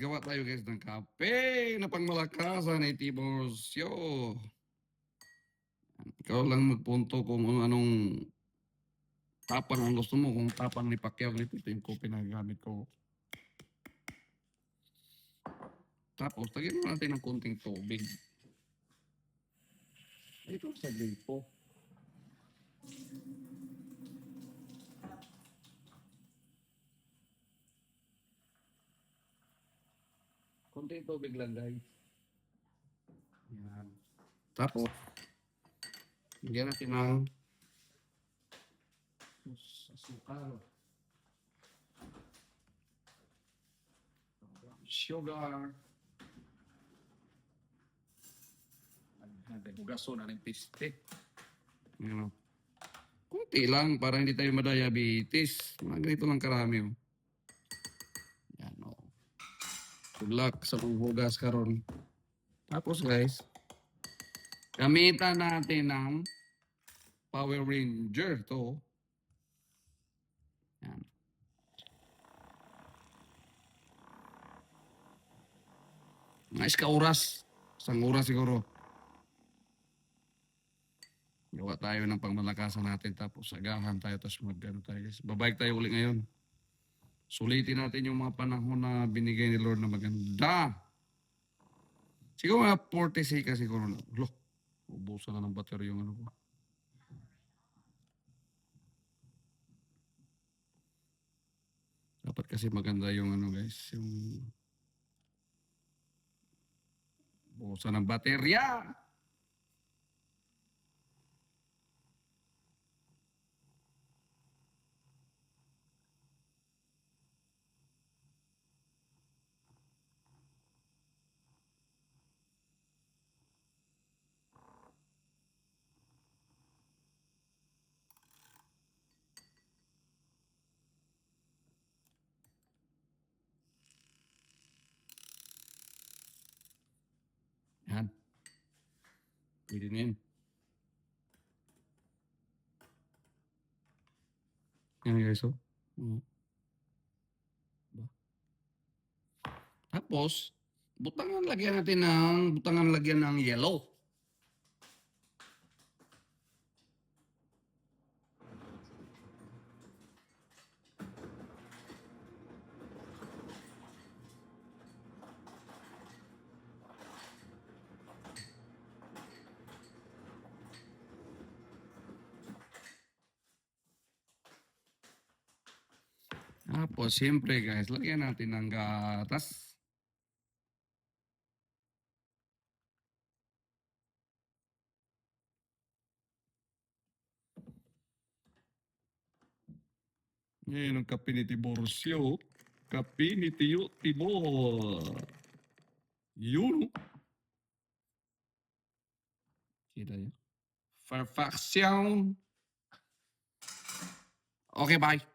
gawa tayo guys ng kape na pangmalakasan ni Tiborcio. Ikaw lang magpunto kung anong tapang ang gusto mo. Kung tapang ni Pacquiao, ito yung kopi na gamit ko. Tapos, lagyan mo natin ng konting tubig. Ito sa gripo. Konting tubig lang guys. Yan. Tapos, lagyan natin ng asukal. Sugar. Nagbugaso na ng piste. Yan. Kunti lang para hindi tayo madiabetes. Mga ganito lang karami. Oh. Yan o. Good luck sa paghugas karon. Tapos guys, gamitan natin ng Power Ranger to. Yan. Nice ka oras. Isang oras siguro. Gawa tayo ng pangmalakasan natin tapos agahan tayo tapos mag-ano tayo guys. Babalik tayo ulit ngayon. Sulitin natin yung mga panahon na binigay ni Lord na maganda. Siguro mga 46 ka siguro na. Loh, ubusan na ng battery yung ano ko. Dapat kasi maganda yung ano guys, yung ubusan ng baterya. Yan. Pwede na yun. Yan guys, oh. Tapos, butangan lagyan ng yellow. Tapos, siyempre guys, lagyan natin ng gatas. Ngayon ang kape ni Tiborcio. Kape ni Tibor. Yun. Kita yun. Perfection. Okay, bye.